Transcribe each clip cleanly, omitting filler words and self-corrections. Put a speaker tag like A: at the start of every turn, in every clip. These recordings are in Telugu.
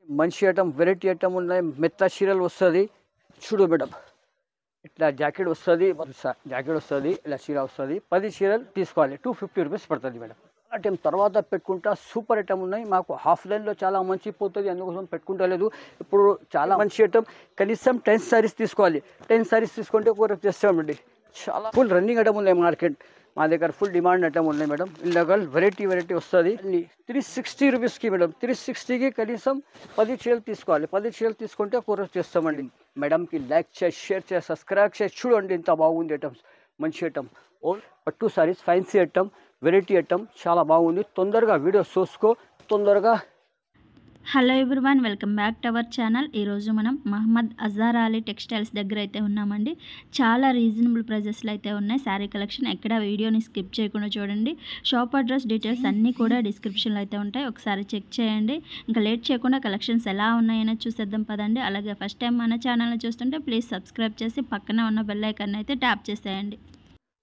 A: మంచి ఐటమ్ వెరైటీ ఐటమ్ ఉన్నాయి. మెత్త చీరలు వస్తుంది. చూడు మేడం, ఇట్లా జాకెట్ వస్తుంది, ఇలా చీర వస్తుంది. 10 చీరలు తీసుకోవాలి. 250 రూపీస్ పడుతుంది మేడం. ఐటమ్ తర్వాత పెట్టుకుంటా. సూపర్ ఐటమ్ ఉన్నాయి. మాకు హాఫ్ లైన్లో చాలా మంచి పోతుంది, అందుకోసం పెట్టుకుంటా లేదు. ఇప్పుడు చాలా మంచి ఐటమ్. కనీసం 10 సారీస్ తీసుకోవాలి. 10 సారీస్ తీసుకుంటే ఒక చేస్తామండి. చాలా ఫుల్ రన్నింగ్ ఐటమ్ ఉన్నాయి మార్కెట్. మా దగ్గర ఫుల్ డిమాండ్ ఐటమ్ ఉన్నాయి మేడం. ఇలాగ వెరైటీ వస్తుంది. 360 రూపీస్కి మేడం. 360కి కనీసం 10 చీరలు తీసుకోవాలి. 10 చీరలు తీసుకుంటే కూర చేస్తామండి. మేడంకి లైక్ చేసి, షేర్ చేసి, సబ్స్క్రైబ్ చేసి చూడండి. ఇంత బాగుంది ఐటమ్స్. మంచి ఐటమ్. పట్టు saris, fancy item, variety item చాలా బాగుంది. తొందరగా వీడియో చూసుకో, తొందరగా.
B: Hello everyone, welcome back to our channel. ఈరోజు మనం మహమ్మద్ అజార్ అలీ టెక్స్టైల్స్ దగ్గర అయితే ఉన్నామండి. చాలా రీజనబుల్ ప్రైజెస్లో అయితే ఉన్నాయి శారీ కలెక్షన్. ఎక్కడ వీడియోని స్కిప్ చేయకుండా చూడండి. షాప్ అడ్రస్ డీటెయిల్స్ అన్నీ కూడా డిస్క్రిప్షన్లో అయితే ఉంటాయి, ఒకసారి చెక్ చేయండి. ఇంకా లేట్ చేయకుండా కలెక్షన్స్ ఎలా ఉన్నాయని చూసేద్దాం పదండి. అలాగే ఫస్ట్ టైం మన ఛానల్ని చూస్తుంటే ప్లీజ్ సబ్స్క్రైబ్ చేసి పక్కన ఉన్న బెల్ ఐకాన్ అయితే ట్యాప్ చేసేయండి.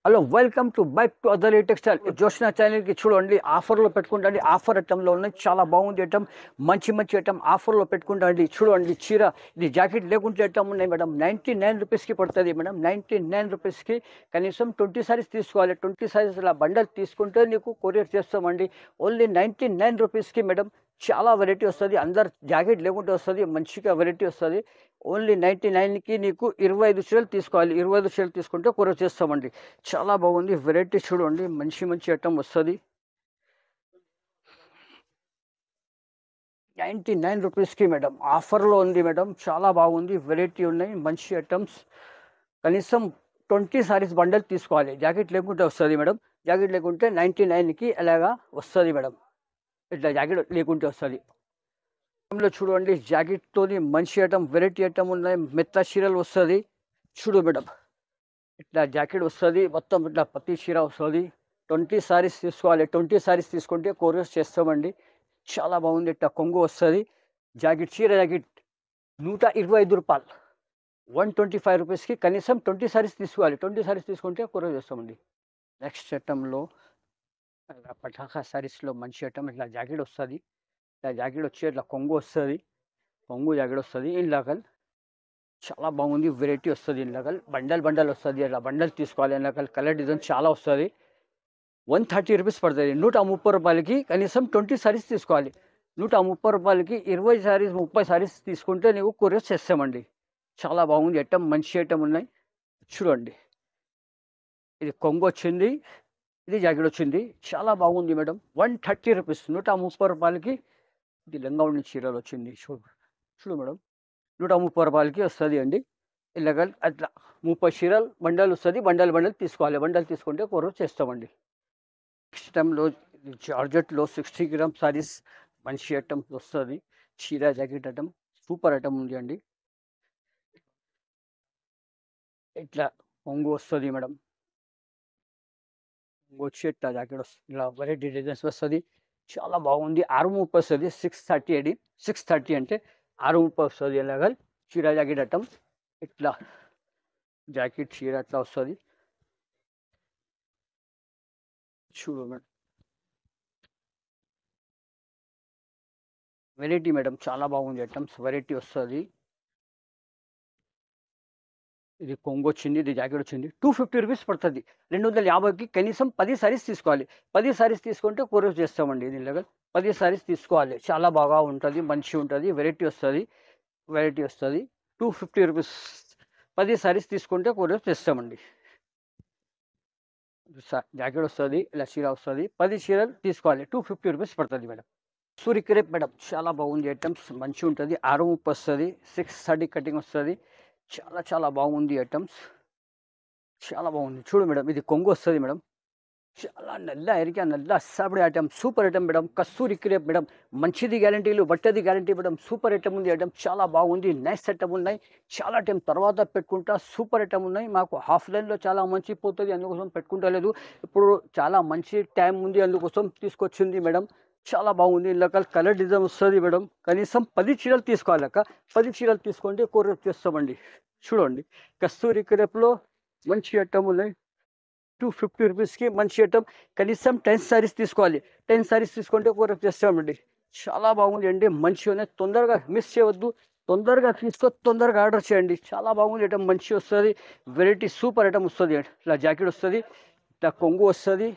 A: Hello, welcome to back to other textile. Joshna ఛానల్కి చూడండి. ఆఫర్లో పెట్టుకుంటండి. ఆఫర్ ఐటంలో ఉన్నాయి. చాలా బాగుంది ఐటమ్. మంచి ఐటమ్ ఆఫర్లో పెట్టుకుంటండి. చూడండి, చీర ఇది జాకెట్ లేకుంటే ఐటమ్ ఉన్నాయి మేడం. 99 రూపీస్కి పడుతుంది మేడం. 99 రూపీస్కి కనీసం 20 సారీస్ తీసుకోవాలి. 20 సారీస్ ఇలా బండల్ తీసుకుంటే నీకు కొరియర్ చేస్తామండి. ఓన్లీ 99 రూపీస్కి మేడం. చాలా వెరైటీ వస్తుంది. అందరు జాకెట్ లేకుంటే వస్తుంది. మంచిగా వెరైటీ వస్తుంది. ఓన్లీ 99కి నీకు 25 చీరలు తీసుకోవాలి. 25 చీరలు తీసుకుంటే కొరియర్ చేస్తామండి. చాలా బాగుంది వెరైటీ. చూడండి, మంచి ఐటమ్ వస్తుంది. 99 రూపీస్కి మేడం. ఆఫర్లో ఉంది మేడం. చాలా బాగుంది. వెరైటీ ఉన్నాయి, మంచి ఐటమ్స్. కనీసం 20 సారీస్ బండల్ తీసుకోవాలి. జాకెట్ లేకుంటే వస్తుంది మేడం. జాకెట్ లేకుంటే 99కి అలాగా వస్తుంది మేడం. ఇట్లా జాకెట్ లేకుంటే వస్తుంది. చూడండి, జాకెట్తోని మంచి ఐటమ్, వెరైటీ ఐటమ్ ఉన్నాయి. మెత్త చీరలు వస్తుంది. చూడు మేడం, ఇట్లా జాకెట్ వస్తుంది. మొత్తం ఇట్లా ప్రతి చీర వస్తుంది. 20 సారీస్ తీసుకోవాలి. 20 సారీస్ తీసుకుంటే కొరియర్ చేస్తామండి. చాలా బాగుంది. ఇట్లా కొంగు వస్తుంది. జాకెట్, చీర జాకెట్ 125 రూపాయలు. 125 రూపీస్కి కనీసం 20 సారీస్ తీసుకోవాలి. 20 సారీస్ తీసుకుంటే కొరియర్ చేస్తామండి. నెక్స్ట్ ఐటంలో పటాకా సారీస్లో మంచి ఐటమ్. ఇట్లా జాకెట్ వస్తుంది. ఇట్లా జాకెట్ వచ్చి ఇట్లా కొంగు వస్తుంది. కొంగు జాకెట్ వస్తుంది. ఇలాగల్ చాలా బాగుంది. వెరైటీ వస్తుంది. ఇలాగల్ బండల్ వస్తుంది. అట్లా బండల్ తీసుకోవాలి. ఇలాగల్ కలర్ డిజైన్ చాలా వస్తుంది. 130 రూపీస్ పడుతుంది. 130 రూపాయలకి కనీసం 20 సారీస్ తీసుకోవాలి. 130 రూపాయలకి 20 సారీస్, 30 సారీస్ తీసుకుంటే నీకు కొరియర్ చేస్తామండి. చాలా బాగుంది ఐటమ్. మంచి ఐటమ్ ఉన్నాయి. చూడండి, ఇది కొంగు వచ్చింది, ఇది జాకెట్ వచ్చింది. చాలా బాగుంది మేడం. 130 రూపీస్. 130 రూపాయలకి ఇది లంగా ఉండి చీరలు వచ్చింది. చూడు మేడం, 130 రూపాయలకి వస్తుంది అండి. ఇలాగ అట్లా 30 చీరలు బండల్ వస్తుంది. బండల్ తీసుకోవాలి. బండల్ తీసుకుంటే కొరియర్ చేస్తామండి. నెక్స్ట్ టైంలో జార్జెట్లో 60 గ్రామ్ సారీస్ మంచి ఐటమ్ వస్తుంది. చీర జాకెట్ ఐటమ్ సూపర్ ఐటమ్ ఉంది అండి. ఇట్లా కొంగు వస్తుంది మేడం. వచ్చి ఇట్లా జాకెట్ వస్తుంది. ఇలా వెరైటీ డిజైన్స్ వస్తుంది. చాలా బాగుంది. 630 వస్తుంది. 630 అది. 630 అంటే 630 వస్తుంది. ఇలాగ చీర జాకెట్ ఐటమ్. ఇట్లా జాకెట్ చీర అట్లా వస్తుంది. చూడు మేడం, వెరైటీ మేడం. చాలా బాగుంది ఐటమ్స్. వెరైటీ వస్తుంది. ఇది కొంగు వచ్చింది, ఇది జాకెట్ వచ్చింది. 250 రూపీస్ పడుతుంది. 250కి కనీసం 10 సారీస్ తీసుకోవాలి. 10 సారీస్ తీసుకుంటే కొరియర్ చేస్తామండి. ఇది ఇలాగ 10 సారీస్ తీసుకోవాలి. చాలా బాగా ఉంటుంది, మంచిగా ఉంటుంది. వెరైటీ వస్తుంది. 250 రూపీస్. 10 సారీస్ తీసుకుంటే కొరియర్ చేస్తామండి. జాకెట్ వస్తుంది, ఇలా చీర వస్తుంది. 10 చీరలు తీసుకోవాలి. 250 రూపీస్ పడుతుంది మేడం. Suri crepe madam. చాలా బాగుంది ఐటమ్స్. మంచిగా ఉంటుంది. 630 వస్తుంది. 630 కటింగ్ వస్తుంది. చాలా బాగుంది ఐటమ్స్. చాలా బాగుంది. చూడు మేడం, ఇది కొంగు వస్తుంది మేడం. చాలా నల్ల సాబడి item. Super item madam. Kasturi crepe madam. మంచిది గ్యారంటీలు, బట్టది గ్యారంటీ మేడం. సూపర్ ఐటమ్ ఉంది. ఐటమ్ చాలా బాగుంది. నైస్ ఐటమ్ ఉన్నాయి. చాలా టైం తర్వాత పెట్టుకుంటా. సూపర్ ఐటమ్ ఉన్నాయి. మాకు హాఫ్ లైన్లో చాలా మంచి పోతుంది, అందుకోసం పెట్టుకుంటా లేదు. ఇప్పుడు చాలా మంచి టైం ఉంది, అందుకోసం తీసుకొచ్చింది మేడం. చాలా బాగుంది. ఇలా కలర్ డిజైన్ వస్తుంది మేడం. కనీసం 10 చీరలు తీసుకోవాలి. 10 చీరలు తీసుకుంటే కొరియర్ చేస్తామండి. చూడండి, కస్తూరి క్రేప్లో మంచి ఐటమ్ ఉన్నాయి. 250 రూపీస్కి మంచి ఐటమ్. కనీసం 10 సారీస్ తీసుకోవాలి. 10 సారీస్ తీసుకుంటే కొరియర్ చేస్తామండి. చాలా బాగుంది అండి, మంచిగా ఉన్నాయి. తొందరగా మిస్ చేయవద్దు, తొందరగా తొందరగా ఆర్డర్ చేయండి. చాలా బాగుంది ఐటమ్, మంచిగా వస్తుంది. వెరైటీ సూపర్ ఐటమ్ వస్తుంది. ఇట్లా జాకెట్ వస్తుంది, ఇట్లా కొంగు వస్తుంది.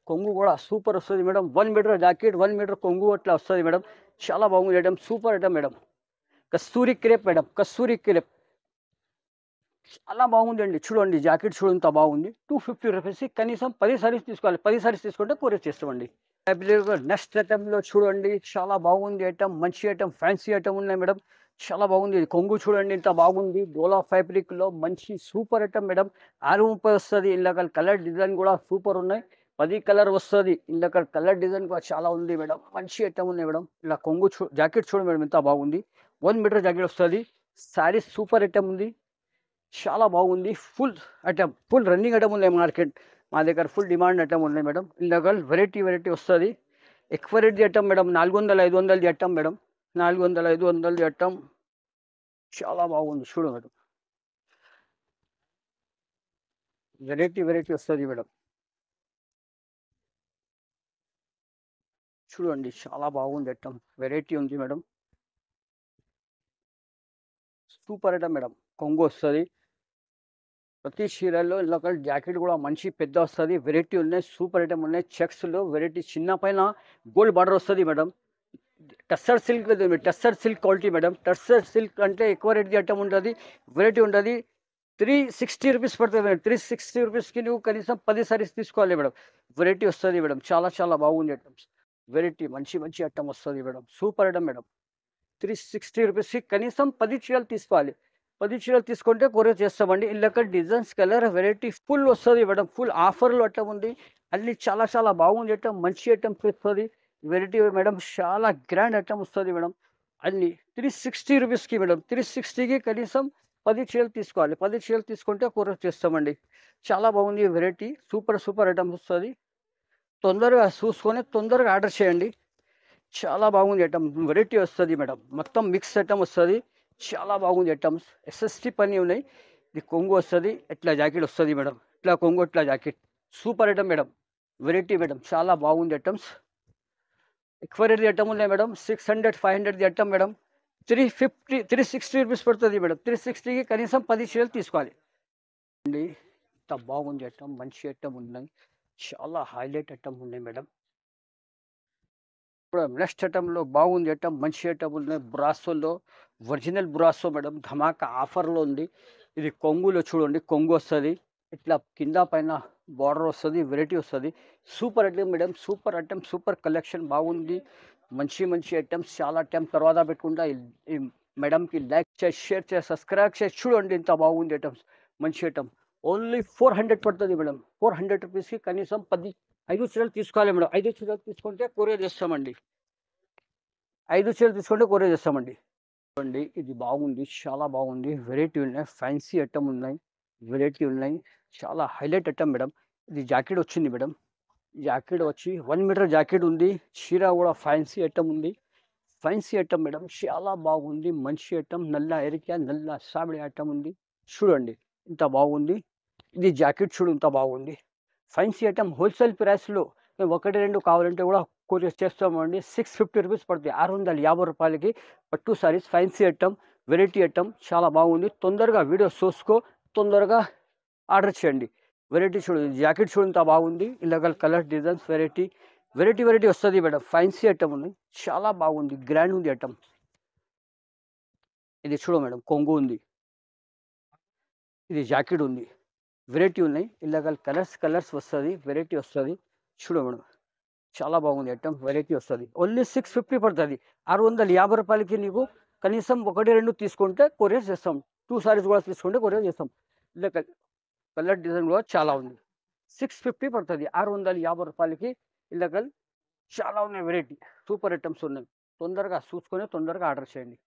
A: కొంగు కూడా సూపర్ వస్తుంది మేడం. 1 మీటర్ జాకెట్, 1 మీటర్ కొంగు అట్లా వస్తుంది మేడం. చాలా బాగుంది item, super item madam. Kasturi crepe madam, Kasturi crepe చాలా బాగుందండి. చూడండి జాకెట్ చూడండి ఎంత బాగుంది. 250 రూపీస్ కనీసం 10 సారీస్ తీసుకోవాలి. 10 సారీస్ తీసుకుంటే కొరియర్ చేస్తామండి. నెక్స్ట్ ఐటమ్లో చూడండి, చాలా బాగుంది ఐటమ్, మంచి ఐటమ్, ఫ్యాన్సీ ఐటమ్ ఉన్నాయి మేడం. చాలా బాగుంది. ఇది కొంగు చూడండి ఎంత బాగుంది. డోలా ఫ్యాబ్రిక్లో మంచి సూపర్ ఐటమ్ మేడం. 630 వస్తుంది. ఇందాక కలర్ డిజైన్ కూడా సూపర్ ఉన్నాయి. 10 కలర్ వస్తుంది. ఇందాక కలర్ డిజైన్ కూడా చాలా ఉంది మేడం. మంచి ఐటమ్ ఉన్నాయి మేడం. ఇలా కొంగు జాకెట్ చూడండి మేడం ఎంత బాగుంది. 1 మీటర్ జాకెట్ వస్తుంది. శారీ సూపర్ ఐటమ్ ఉంది. చాలా బాగుంది. Full item, full running item ఉన్నాయి మార్కెట్. మా దగ్గర ఫుల్ డిమాండ్ ఐటమ్ ఉన్నాయి మేడం. ఇందాక వెరైటీ వస్తుంది. ఎక్కువ రేట్ది ఐటమ్ మేడం. 400, 500ది ఐటమ్ మేడం. 400, 500ది ఐటమ్ చాలా బాగుంది. చూడు మేడం, వెరైటీ వస్తుంది మేడం. చూడండి చాలా బాగుంది ఐటమ్, వెరైటీ ఉంది మేడం. Super item madam. కొంగు వస్తుంది. ప్రతి చీరల్లో ఇలా జాకెట్ కూడా మంచి పెద్ద వస్తుంది. వెరైటీ ఉన్నాయి, సూపర్ ఐటమ్ ఉన్నాయి. చెక్స్లో వెరైటీ చిన్న పైన గోల్డ్ బార్డర్ వస్తుంది madam. Tussar silk, tussar silk quality madam. Tussar silk అంటే ఎక్కువ రేట్ది ఐటమ్ ఉంటుంది, వెరైటీ ఉంటుంది. 360 రూపీస్ పడుతుంది మేడం. 360 రూపీస్కి నువ్వు కనీసం 10 సారీస్ తీసుకోవాలి మేడం. వెరైటీ వస్తుంది మేడం. చాలా బాగుంది ఐటమ్స్. వెరైటీ మంచి ఐటమ్ వస్తుంది మేడం. Super item madam. 360 రూపీస్కి కనీసం 10 చీరలు తీసుకోవాలి. 10 చీరలు తీసుకుంటే కొరియర్ చేస్తామండి. ఇళ్ళక డిజైన్స్, కలర్, వెరైటీ ఫుల్ వస్తుంది మేడం. ఫుల్ ఆఫర్లు ఐటమ్ ఉంది. అన్ని చాలా బాగుంది ఐటమ్, మంచి ఐటమ్ వస్తుంది. వెరైటీ మేడం, చాలా గ్రాండ్ ఐటమ్ వస్తుంది మేడం. అన్ని 360 రూపీస్కి మేడం. 360కి కనీసం 10 చీరలు తీసుకోవాలి. 10 చీరలు తీసుకుంటే కొరియర్ చేస్తామండి. చాలా బాగుంది వెరైటీ, సూపర్ ఐటమ్ వస్తుంది. తొందరగా చూసుకొని తొందరగా ఆర్డర్ చేయండి. చాలా బాగుంది ఐటమ్, వెరైటీ వస్తుంది మేడం. మొత్తం మిక్స్ ఐటమ్ వస్తుంది. చాలా బాగుంది ఐటమ్స్. ఎస్ఎస్టీ పని ఉన్నాయి. ఇది కొంగు వస్తుంది. ఇట్లా జాకెట్ వస్తుంది మేడం. ఇట్లా కొంగు, ఇట్లా jacket, super item madam. Variety madam, చాలా బాగుంది ఐటమ్స్. ఎక్కువ రేట్ ఐటమ్ ఉన్నాయి మేడం. 600, 500ది ఐటమ్ మేడం. 350, 360 రూపీస్ పడుతుంది మేడం. 360కి కనీసం 10 చీరలు తీసుకోవాలి అండి. ఇంత బాగుంది ఐటమ్, మంచి ఐటమ్ ఉన్నాయి. చాలా హైలైట్ ఐటమ్ ఉన్నాయి మేడం. ఇప్పుడు నెక్స్ట్ ఐటమ్లో బాగుంది ఐటమ్, మంచి ఐటమ్ ఉన్నాయి. బ్రాసోలో ఒరిజినల్ బ్రాసో మేడం. ధమాకా ఆఫర్లో ఉంది. ఇది కొంగులో చూడండి, కొంగు వస్తుంది. ఇట్లా కింద పైన బార్డర్ వస్తుంది. వెరైటీ వస్తుంది. Super item madam. Super item, super collection బాగుంది. మంచి ఐటమ్స్. చాలా టైం తర్వాత పెట్టుకుంటా. ఈ మేడంకి లైక్ చేసి, షేర్ చేసి, సబ్స్క్రైబ్ చేసి చూడండి. ఇంత బాగుంది ఐటమ్స్, మంచి ఐటమ్. ఓన్లీ 400 పడుతుంది మేడం. 400 రూపీస్కి కనీసం 5 చీరలు తీసుకోవాలి మేడం. 5 చీరలు తీసుకుంటే కొరియర్ చేస్తామండి. 5 చీరలు తీసుకుంటే కొరియర్ చేస్తామండి. చూడండి ఇది బాగుంది, చాలా బాగుంది. వెరైటీ ఉన్నాయి, ఫ్యాన్సీ ఐటమ్ ఉన్నాయి, వెరైటీ ఉన్నాయి. చాలా హైలైట్ ఐటమ్ మేడం. ఇది జాకెట్ వచ్చింది మేడం. జాకెట్ వచ్చి 1 మీటర్ జాకెట్ ఉంది. చీర కూడా ఫ్యాన్సీ ఐటమ్ ఉంది. ఫ్యాన్సీ ఐటమ్ మేడం, చాలా బాగుంది. మంచి ఐటమ్. నల్ల ఎరికా, నల్ల సాబడి ఐటమ్ ఉంది. చూడండి ఇంత బాగుంది. ఇది జాకెట్ చూడు ఇంత బాగుంది. ఫ్యాన్సీ ఐటమ్ హోల్సేల్ ప్రైస్లో 1, 2 కావాలంటే కూడా కొరియర్ చేస్తామండి. 650 రూపీస్ పడుతుంది. 650 రూపాయలకి పట్టు saris, fancy item, variety item చాలా బాగుంది. తొందరగా వీడియో చూసుకో, తొందరగా ఆర్డర్ చేయండి. వెరైటీ చూడు, జాకెట్ చూడు ఇంత బాగుంది. ఇలాగ కలర్ డిజైన్స్, వెరైటీ వస్తుంది మేడం. ఫ్యాన్సీ ఐటమ్ ఉంది, చాలా బాగుంది. గ్రాండ్ ఉంది ఐటమ్. ఇది చూడు మేడం, కొంగు ఉంది. ఇది జాకెట్ ఉంది. వెరైటీ ఉన్నాయి. ఇలాగ కలర్స్ వస్తుంది. వెరైటీ వస్తుంది. చూడు మేడం, చాలా బాగుంది ఐటమ్. వెరైటీ వస్తుంది. ఓన్లీ 650 పడుతుంది. 650 రూపాయలకి నీకు కనీసం 1, 2 తీసుకుంటే కొరియర్ చేస్తాం. 2 సారీస్ కూడా తీసుకుంటే కొరియర్ చేస్తాం. ఇలా కలర్ డిజైన్ కూడా చాలా ఉంది. 650 పడుతుంది. 650 రూపాయలకి ఇలాగ చాలా ఉన్నాయి. వెరైటీ సూపర్ ఐటమ్స్ ఉన్నాయి. తొందరగా చూసుకొని తొందరగా ఆర్డర్ చేయండి.